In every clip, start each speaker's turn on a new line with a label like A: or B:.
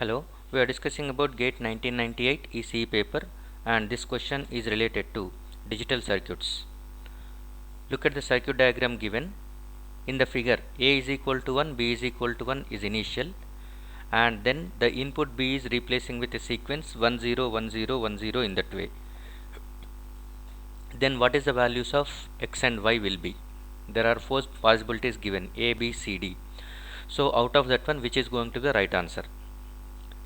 A: Hello, we are discussing about GATE 1998 ECE paper, and this question is related to digital circuits. Look at the circuit diagram given. In the figure, A is equal to 1, B is equal to 1 is initial, and then the input B is replacing with a sequence 1 0 1 0 1 0 in that way. Then what is the values of X and Y will be? There are four possibilities given, A, B, C, D. So out of that one, which is going to be the right answer?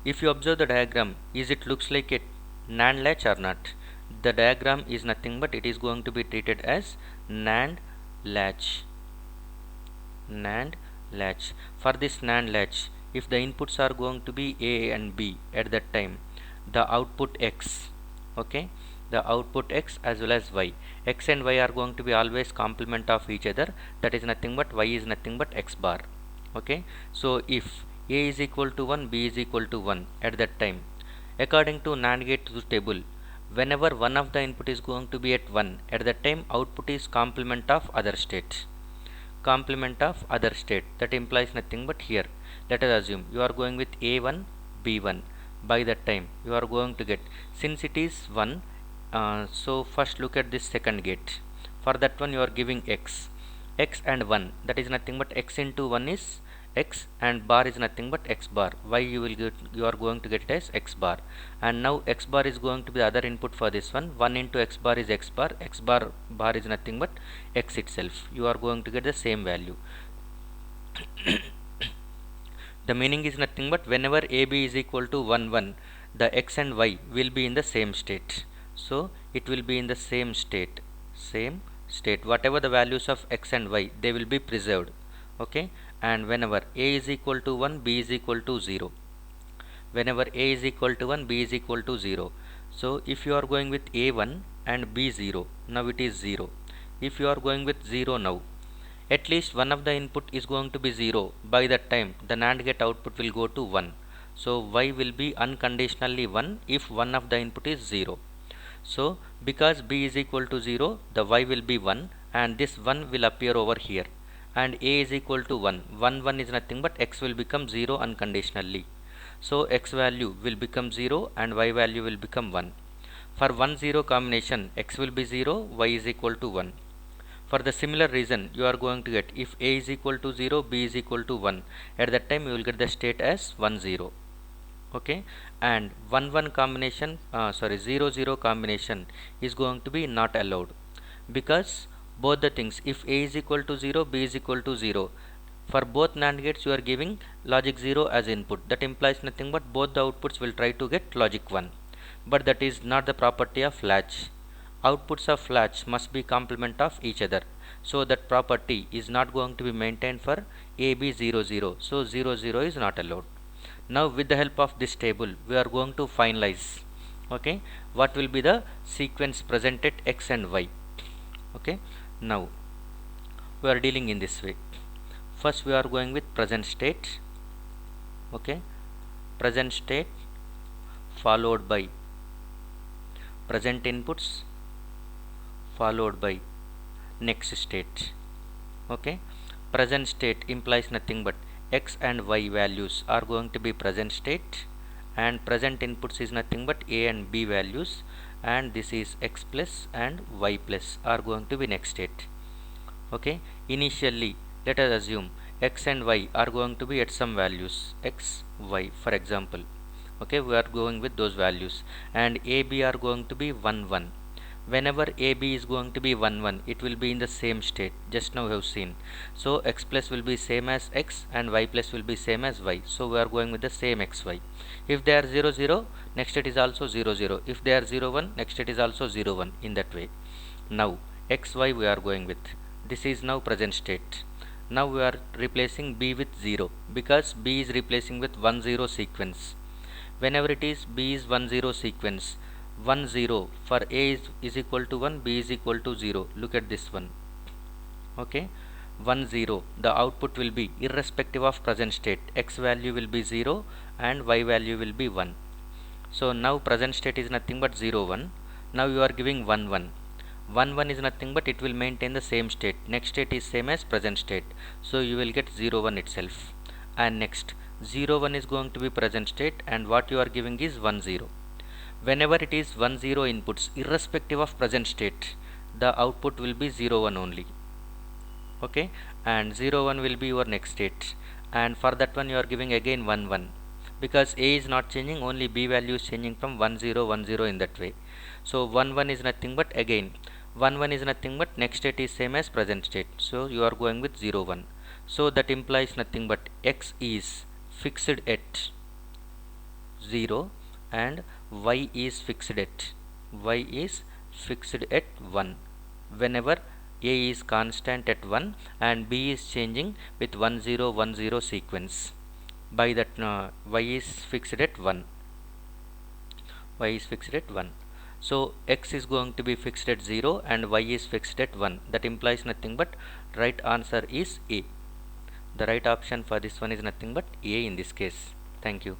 A: If you observe the diagram, is it looks like a NAND latch or not? The diagram is nothing but it is going to be treated as NAND latch. NAND latch. For this NAND latch, if the inputs are going to be A and B at that time, the output X, okay, the output X as well as Y. X and Y are going to be always complement of each other. That is nothing but Y is nothing but X bar. Okay, so if A is equal to 1, B is equal to 1 at that time, according to NAND gate truth table, whenever one of the input is going to be at 1, at that time output is complement of other state. Complement of other state, that implies nothing but here. Let us assume you are going with A1, B1. By that time you are going to get, since it is 1, so first look at this second gate. For that one you are giving X and 1, that is nothing but X into 1 is X and bar is nothing but X bar. Y you will get, you are going to get it as X bar, and now X bar is going to be the other input for this one. 1 into X bar is X bar, X bar is nothing but X itself. You are going to get the same value. The meaning is nothing but whenever AB is equal to 1 1, the X and Y will be in the same state. So it will be in the same state, whatever the values of X and Y, they will be preserved. Okay, and whenever A is equal to 1, B is equal to 0, whenever A is equal to 1, B is equal to 0. So if you are going with A1 and B0, now it is 0. If you are going with 0 now, at least one of the input is going to be 0. By that time the NAND gate output will go to 1. So Y will be unconditionally 1 if one of the input is 0. So because B is equal to 0, the Y will be 1, and this 1 will appear over here, and A is equal to 1. 1 is nothing but X will become 0 unconditionally. So X value will become 0 and Y value will become 1. For 1 0 combination, X will be 0, Y is equal to 1. For the similar reason, you are going to get, if A is equal to 0, B is equal to 1, at that time you will get the state as 1 0. Okay, and 1 1 combination, 0 0 combination is going to be not allowed, because both the things, if A is equal to 0, B is equal to 0, for both NAND gates you are giving logic 0 as input. That implies nothing but both the outputs will try to get logic 1, but that is not the property of latch. Outputs of latch must be complement of each other, so that property is not going to be maintained for AB00. So 00 is not allowed. Now with the help of this table we are going to finalize, okay, what will be the sequence present at X and Y. Okay, now we are dealing in this way. First we are going with present state. Okay, present state followed by present inputs followed by next state. Okay, present state implies nothing but X and Y values are going to be present state, and present inputs is nothing but A and B values, and this is X plus and Y plus are going to be next state. Okay, initially let us assume X and Y are going to be at some values, X, Y for example. Okay, we are going with those values, and AB are going to be 1 1. Whenever AB is going to be 1 1, it will be in the same state, just now we have seen. So X plus will be same as X and Y plus will be same as Y. So we are going with the same XY. If they are 0 0, next state is also 0 0. If they are 0 1, next state is also 0 1, in that way. Now XY we are going with, this is now present state. Now we are replacing B with 0, because B is replacing with 1 0 sequence. Whenever it is B is 1 0 sequence, 1 0 for A is equal to 1, B is equal to 0. Look at this one. Okay, 1 0, the output will be irrespective of present state. X value will be 0 and Y value will be 1. So now present state is nothing but 0 1. Now you are giving 1 1. 1 1 is nothing but it will maintain the same state. Next state is same as present state, so you will get 0 1 itself. And next 0 1 is going to be present state, and what you are giving is 1 0. Whenever it is 1 0 inputs, irrespective of present state, the output will be 0 1 only. Okay, and 0 1 will be your next state, and for that one you are giving again 1 1, because a is not changing, only b value is changing from 1 0 1 0 in that way. So 1 1 is nothing but, again 1 1 is nothing but next state is same as present state, so you are going with 0 1. So that implies nothing but x is fixed at 0 and y is fixed at y is fixed at 1 whenever a is constant at 1 and b is changing with 1 0 1 0 sequence. By that y is fixed at 1, y is fixed at 1. So x is going to be fixed at 0 and y is fixed at 1. That implies nothing but right answer is A. The right option for this one is nothing but A in this case. Thank you.